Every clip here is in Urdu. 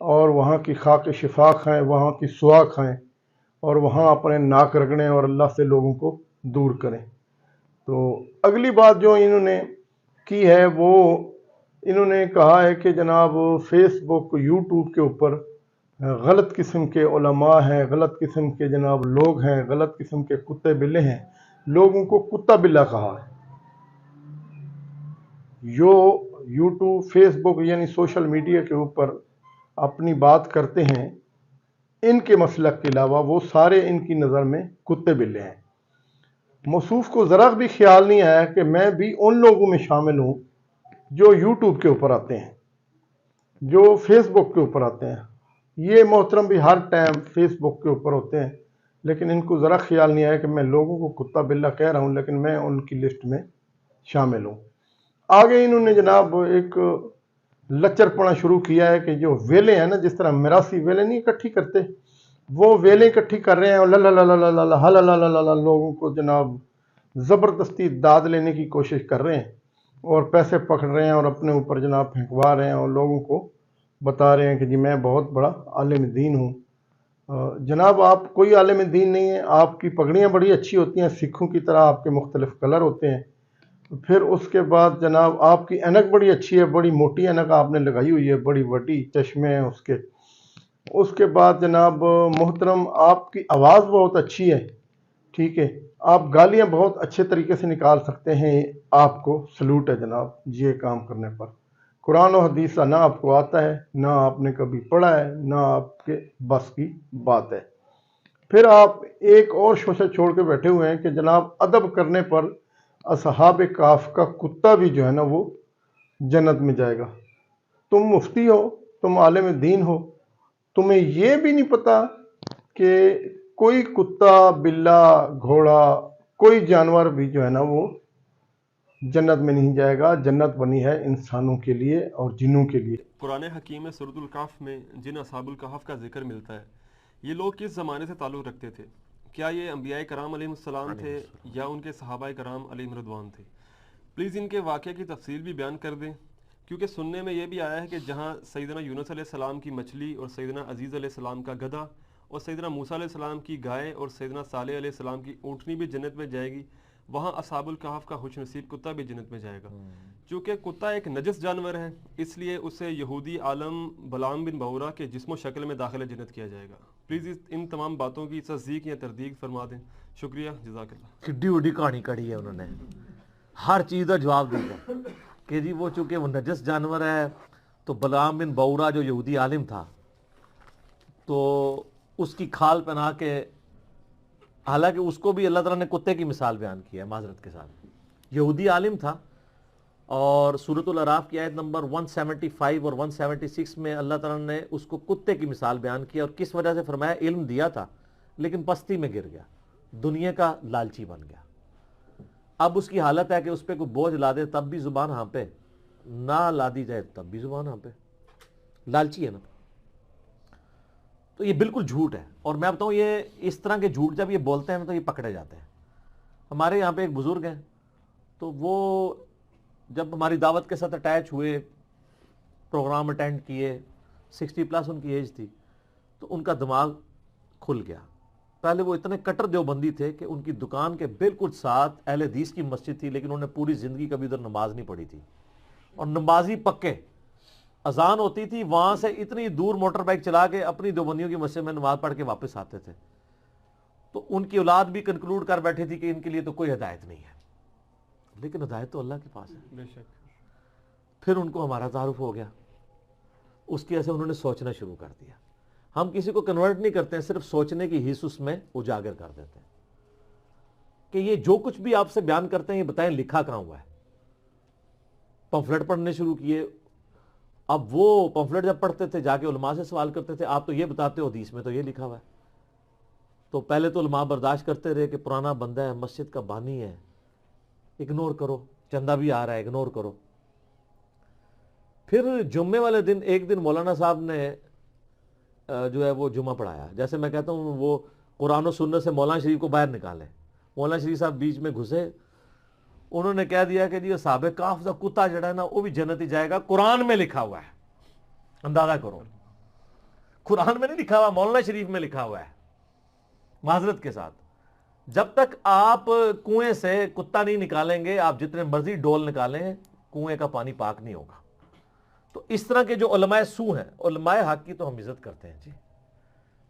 اور وہاں کی خاک شفا کھائیں، وہاں کی سوا کھائیں، اور وہاں اپنے ناک رگڑیں اور اللہ سے لوگوں کو دور کریں۔ تو اگلی بات جو انہوں نے کی ہے وہ انہوں نے کہا ہے کہ جناب فیس بک یوٹیوب کے اوپر غلط قسم کے علماء ہیں، غلط قسم کے جناب لوگ ہیں، غلط قسم کے کتے بلے ہیں، لوگوں کو کتا بلا کہا ہے۔ جو یوٹیوب فیس بک یعنی سوشل میڈیا کے اوپر اپنی بات کرتے ہیں، ان کے مسلک کے علاوہ وہ سارے ان کی نظر میں کتے بلے ہیں۔ موصوف کو ذرا بھی خیال نہیں آیا کہ میں بھی ان لوگوں میں شامل ہوں جو یوٹیوب کے اوپر آتے ہیں، جو فیس بک کے اوپر آتے ہیں۔ یہ محترم بھی ہر ٹائم فیس بک کے اوپر ہوتے ہیں، لیکن ان کو ذرا خیال نہیں آیا کہ میں لوگوں کو کتا بلہ کہہ رہا ہوں، لیکن میں ان کی لسٹ میں شامل ہوں۔ آگے انہوں نے جناب ایک لچر پڑا شروع کیا ہے کہ جو ویلے ہیں نا، جس طرح میراثی ویلے نہیں اکٹھی کرتے، وہ ویلے اکٹھی کر رہے ہیں اور لوگوں کو جناب زبردستی داد لینے کی کوشش کر رہے ہیں اور پیسے پکڑ رہے ہیں اور اپنے اوپر جناب پھینکوا رہے ہیں اور لوگوں کو بتا رہے ہیں کہ جی میں بہت بڑا عالم دین ہوں۔ جناب آپ کوئی عالم دین نہیں ہیں، آپ کی پگڑیاں بڑی اچھی ہوتی ہیں، سکھوں کی طرح آپ کے مختلف کلر ہوتے ہیں۔ پھر اس کے بعد جناب آپ کی اینک بڑی اچھی ہے، بڑی موٹی اینک آپ نے لگائی ہوئی ہے، بڑی بڑی چشمے ہیں اس کے۔ اس کے بعد جناب محترم آپ کی آواز بہت اچھی ہے، ٹھیک ہے، آپ گالیاں بہت اچھے طریقے سے نکال سکتے ہیں، آپ کو سلوٹ ہے جناب یہ کام کرنے پر۔ قرآن و حدیث نہ آپ کو آتا ہے، نہ آپ نے کبھی پڑھا ہے، نہ آپ کے بس کی بات ہے۔ پھر آپ ایک اور شوشہ چھوڑ کے بیٹھے ہوئے ہیں کہ جناب ادب کرنے پر اصحاب کہف کا کتا بھی جو ہے نا وہ جنت میں جائے گا۔ تم مفتی ہو، تم عالم دین ہو، تمہیں یہ بھی نہیں پتا کہ کوئی کتا بلا گھوڑا کوئی جانور بھی جو ہے نا وہ جنت میں نہیں جائے گا۔ جنت بنی ہے انسانوں کے لیے اور جنوں کے لیے۔ قرآن حکیم میں سورۃ الکہف میں جن اصحاب الکہف کا ذکر ملتا ہے، یہ لوگ کس زمانے سے تعلق رکھتے تھے؟ کیا یہ انبیاء کرام علیہ السلام تھے یا ان کے صحابہ کرام علیہم رضوان تھے؟ پلیز ان کے واقعے کی تفصیل بھی بیان کر دیں، کیونکہ سننے میں یہ بھی آیا ہے کہ جہاں سیدنا یونس علیہ السلام کی مچھلی اور سیدنا عزیز علیہ السلام کا گدھا اور سیدنا موسیٰ علیہ السلام کی گائے اور سیدنا صالح علیہ السلام کی اونٹنی بھی جنت میں جائے گی، وہاں اصحاب الکہف کا خوش نصیب کتا بھی جنت میں جائے گا۔ چونکہ کتا ایک نجس جانور ہے، اس لیے اسے یہودی عالم بلعام بن بعورہ کے جسم و شکل میں داخل جنت کیا جائے گا۔ پلیز ان تمام باتوں کی تصدیق یا تردید فرما دیں، شکریہ، جزاک اللہ۔ کڈی وڈی کہانی کڑی ہے انہوں نے، ہر چیز کا جواب دیا کہ جی وہ چونکہ وہ نجس جانور ہے تو بلعام بن بعورہ جو یہودی عالم تھا تو اس کی کھال پہنا کے، حالانکہ اس کو بھی اللہ تعالیٰ نے کتے کی مثال بیان کی ہے معذرت کے ساتھ، یہودی عالم تھا، اور سورۃ الاعراف کی آیت نمبر 175 اور 176 میں اللہ تعالیٰ نے اس کو کتے کی مثال بیان کی، اور کس وجہ سے فرمایا؟ علم دیا تھا لیکن پستی میں گر گیا، دنیا کا لالچی بن گیا۔ اب اس کی حالت ہے کہ اس پہ کوئی بوجھ لا دے تب بھی زبان ہانپے، نہ لا دی جائے تب بھی زبان ہانپے، لالچی ہے نا۔ تو یہ بالکل جھوٹ ہے، اور میں بتاؤں یہ اس طرح کے جھوٹ جب یہ بولتے ہیں تو یہ پکڑے جاتے ہیں۔ ہمارے یہاں پہ ایک بزرگ ہیں، تو وہ جب ہماری دعوت کے ساتھ اٹیچ ہوئے، پروگرام اٹینڈ کیے، 60+ ان کی ایج تھی، تو ان کا دماغ کھل گیا۔ پہلے وہ اتنے کٹر دیوبندی تھے کہ ان کی دکان کے بالکل ساتھ اہل حدیث کی مسجد تھی، لیکن انہوں نے پوری زندگی کبھی ادھر نماز نہیں پڑھی تھی، اور نمازی پکے، اذان ہوتی تھی وہاں سے اتنی دور موٹر بائک چلا کے اپنی دیوبندیوں کی مسجد میں نماز پڑھ کے واپس آتے تھے۔ تو ان کی اولاد بھی کنکلوڈ کر بیٹھی تھی کہ ان کے لیے تو کوئی ہدایت نہیں ہے، لیکن ہدایت تو اللہ کے پاس ہے۔ بے شک۔ پھر ان کو ہمارا تعارف ہو گیا، اس کی وجہ سے انہوں نے سوچنا شروع کر دیا۔ ہم کسی کو کنورٹ نہیں کرتے ہیں، صرف سوچنے کی حص اس میں اجاگر کر دیتے ہیں کہ یہ جو کچھ بھی آپ سے بیان کرتے ہیں یہ بتائیں لکھا کہاں ہوا ہے۔ پمفلٹ پڑھنے شروع کیے، اب وہ پمفلٹ جب پڑھتے تھے جا کے علماء سے سوال کرتے تھے، آپ تو یہ بتاتے ہو حدیث میں تو یہ لکھا ہوا ہے۔ تو پہلے تو علماء برداشت کرتے رہے کہ پرانا بندہ ہے، مسجد کا بانی ہے، اگنور کرو، چندہ بھی آ رہا ہے، اگنور کرو۔ پھر جمعے والے دن ایک دن مولانا صاحب نے جو ہے وہ جمعہ پڑھایا، جیسے میں کہتا ہوں وہ قرآن و سنت سے مولانا شریف کو باہر نکالیں، مولانا شریف صاحب بیچ میں گھسے، انہوں نے کہہ دیا کہ جی اصحاب کہف کا کتا جڑا ہے نا وہ بھی جنت ہی جائے گا، قرآن میں لکھا ہوا ہے، اندازہ کرو۔ قرآن میں نہیں لکھا ہوا، مولانا شریف میں لکھا ہوا ہے معذرت کے ساتھ. جب تک آپ کنویں سے کتا نہیں نکالیں گے، آپ جتنے مرضی ڈول نکالیں، کنویں کا پانی پاک نہیں ہوگا. تو اس طرح کے جو علماء سو ہیں، علماء حق کی تو ہم عزت کرتے ہیں جی،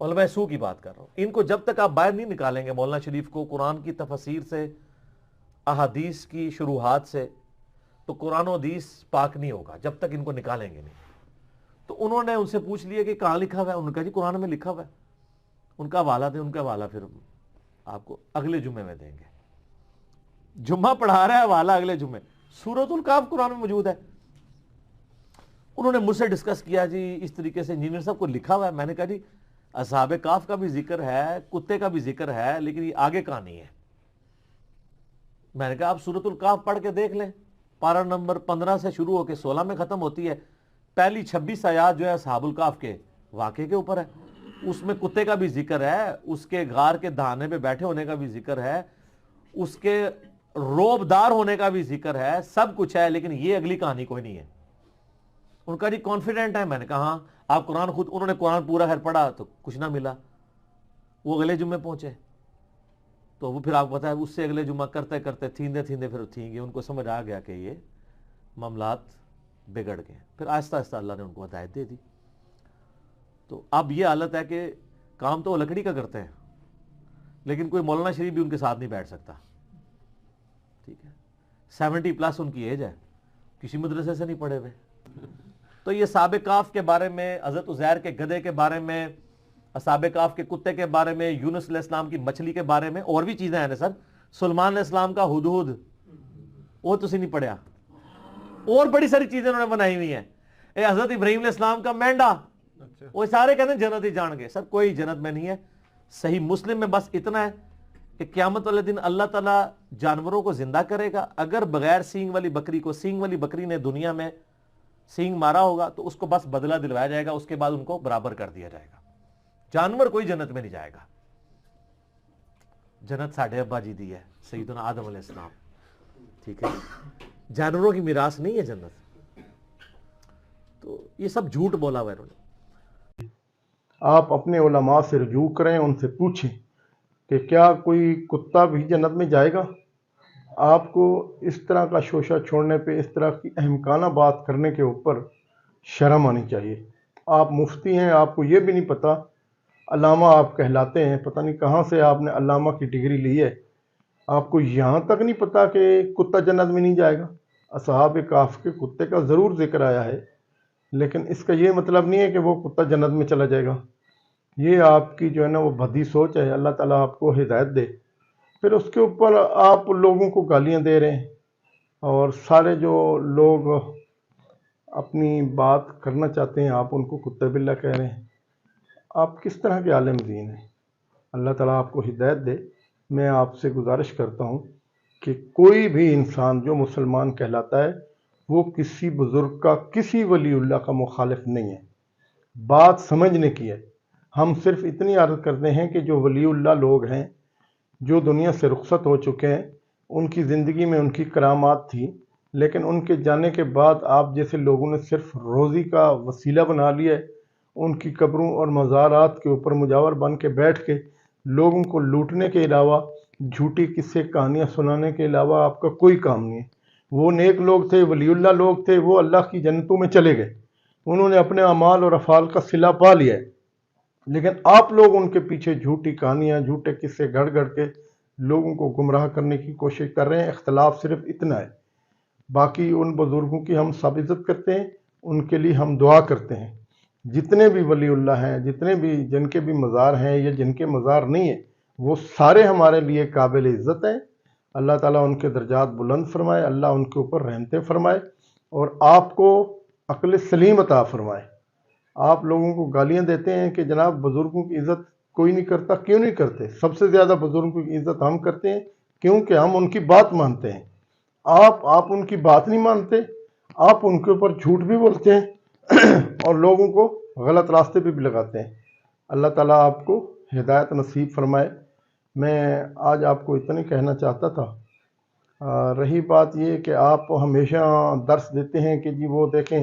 علماء سو کی بات کر رہا ہوں. ان کو جب تک آپ باہر نہیں نکالیں گے مولانا شریف کو قرآن کی تفسیر سے، احادیث کی شروحات سے، تو قرآن و حدیث پاک نہیں ہوگا جب تک ان کو نکالیں گے نہیں. تو انہوں نے ان سے پوچھ لیا کہ کہاں لکھا ہوا ہے؟ انہوں نے کہا جی قرآن میں لکھا ہوا ہے. ان کا حوالہ دیں، ان کا حوالہ پھر آپ کو اگلے جمعے میں دیں گے. جمعہ پڑھا رہا ہے، حوالہ اگلے جمعے. سورۃ الکہف قرآن میں موجود ہے. انہوں نے مجھ سے ڈسکس کیا جی اس طریقے سے انجینئر صاحب کو لکھا ہوا ہے. میں نے کہا جی اصحاب کہف کا بھی ذکر ہے، کتے کا بھی ذکر ہے، لیکن یہ آگے کہانی ہے. میں نے کہا آپ سورۃ الکہف پڑھ کے دیکھ لیں، پارہ نمبر 15 سے شروع ہو کے 16 میں ختم ہوتی ہے. پہلی 26 آیات جو ہے اصحاب الکہف کے واقعے کے اوپر ہے. اس میں کتے کا بھی ذکر ہے، اس کے غار کے دہانے پہ بیٹھے ہونے کا بھی ذکر ہے، اس کے روبدار ہونے کا بھی ذکر ہے، سب کچھ ہے، لیکن یہ اگلی کہانی کوئی نہیں ہے. ان کا جی کانفیڈنٹ ہے. میں نے کہا ہاں آپ قرآن خود، انہوں نے قرآن پورا خیر پڑھا تو کچھ نہ ملا. وہ اگلے جمعے پہنچے تو وہ پھر آپ کو پتا ہے اس سے اگلے جمعہ کرتے کرتے تھیندے پھر تھیں گے. ان کو سمجھ آ گیا کہ یہ معاملات بگڑ گئے. پھر آہستہ آہستہ اللہ نے ان کو ہدایت دے دی. تو اب یہ حالت ہے کہ کام تو وہ لکڑی کا کرتے ہیں، لیکن کوئی مولانا شریف بھی ان کے ساتھ نہیں بیٹھ سکتا. ٹھیک ہے، 70+ ان کی ایج ہے، کسی مدرسے سے نہیں پڑھے ہوئے. تو یہ اصحاب کہف کے بارے میں، حضرت عزیر کے گدھے کے بارے میں، اصحاب کہف کے کتے کے بارے میں، یونس علیہ السلام کی مچھلی کے بارے میں، اور بھی چیزیں ہیں نا سر. سلیمان علیہ السلام کا ہدہد، وہ تسی نہیں پڑھیا. اور بڑی ساری چیزیں انہوں نے بنائی ہوئی ہیں. حضرت ابراہیم علیہ السلام کا مینڈا، وہ سارے کہتے ہیں جنت ہی جان گے. سر کوئی جنت میں نہیں ہے. صحیح مسلم میں بس اتنا ہے کہ قیامت والے دن اللہ تعالیٰ جانوروں کو زندہ کرے گا. اگر بغیر سینگ والی بکری کو، سینگ والی بکری نے دنیا میں سینگ مارا ہوگا تو اس کو بس بدلہ دلوایا جائے گا، اس کے بعد ان کو برابر کر دیا جائے گا. جانور کوئی جنت میں نہیں جائے گا. جنت ساڑھے ابا جی دی ہے، سیدنا آدم علیہ السلام. ٹھیک ہے، جانوروں کی میراث نہیں ہے جنت. تو یہ سب جھوٹ بولا ہوا ہے انہوں نے. آپ اپنے علماء سے رجوع کریں، ان سے پوچھیں کہ کیا کوئی کتا بھی جنت میں جائے گا. آپ کو اس طرح کا شوشہ چھوڑنے پہ، اس طرح کی احمقانہ بات کرنے کے اوپر شرم آنی چاہیے. آپ مفتی ہیں، آپ کو یہ بھی نہیں پتہ، علامہ آپ کہلاتے ہیں، پتہ نہیں کہاں سے آپ نے علامہ کی ڈگری لی ہے. آپ کو یہاں تک نہیں پتہ کہ کتا جنت میں نہیں جائے گا. اصحاب کہف کے کتے کا ضرور ذکر آیا ہے، لیکن اس کا یہ مطلب نہیں ہے کہ وہ کتا جنت میں چلا جائے گا. یہ آپ کی جو ہے نا وہ بھدی سوچ ہے. اللہ تعالیٰ آپ کو ہدایت دے. پھر اس کے اوپر آپ لوگوں کو گالیاں دے رہے ہیں، اور سارے جو لوگ اپنی بات کرنا چاہتے ہیں آپ ان کو کتے بلّا کہہ رہے ہیں. آپ کس طرح کے عالم دین ہیں؟ اللہ تعالیٰ آپ کو ہدایت دے. میں آپ سے گزارش کرتا ہوں کہ کوئی بھی انسان جو مسلمان کہلاتا ہے وہ کسی بزرگ کا، کسی ولی اللہ کا مخالف نہیں ہے. بات سمجھنے کی ہے. ہم صرف اتنی عرض کرتے ہیں کہ جو ولی اللہ لوگ ہیں، جو دنیا سے رخصت ہو چکے ہیں، ان کی زندگی میں ان کی کرامات تھی، لیکن ان کے جانے کے بعد آپ جیسے لوگوں نے صرف روزی کا وسیلہ بنا لیا ہے. ان کی قبروں اور مزارات کے اوپر مجاور بن کے بیٹھ کے لوگوں کو لوٹنے کے علاوہ، جھوٹی قصے کہانیاں سنانے کے علاوہ آپ کا کوئی کام نہیں ہے. وہ نیک لوگ تھے، ولی اللہ لوگ تھے، وہ اللہ کی جنتوں میں چلے گئے. انہوں نے اپنے اعمال اور افعال کا صلہ پا لیا ہے. لیکن آپ لوگ ان کے پیچھے جھوٹی کہانیاں، جھوٹے قصے گھڑ گھڑ کے لوگوں کو گمراہ کرنے کی کوشش کر رہے ہیں. اختلاف صرف اتنا ہے. باقی ان بزرگوں کی ہم سب عزت کرتے ہیں، ان کے لیے ہم دعا کرتے ہیں. جتنے بھی ولی اللہ ہیں، جتنے بھی جن کے بھی مزار ہیں یا جن کے مزار نہیں ہیں، وہ سارے ہمارے لیے قابل عزت ہیں. اللہ تعالیٰ ان کے درجات بلند فرمائے، اللہ ان کے اوپر رحمتیں فرمائے، اور آپ کو عقل سلیم عطا فرمائے. آپ لوگوں کو گالیاں دیتے ہیں کہ جناب بزرگوں کی عزت کوئی نہیں کرتا. کیوں نہیں کرتے؟ سب سے زیادہ بزرگوں کی عزت ہم کرتے ہیں، کیونکہ ہم ان کی بات مانتے ہیں. آپ ان کی بات نہیں مانتے، آپ ان کے اوپر جھوٹ بھی بولتے ہیں اور لوگوں کو غلط راستے پہ بھی لگاتے ہیں. اللہ تعالیٰ آپ کو ہدایت نصیب فرمائے. میں آج آپ کو اتنا ہی کہنا چاہتا تھا. رہی بات یہ کہ آپ ہمیشہ درس دیتے ہیں کہ جی وہ دیکھیں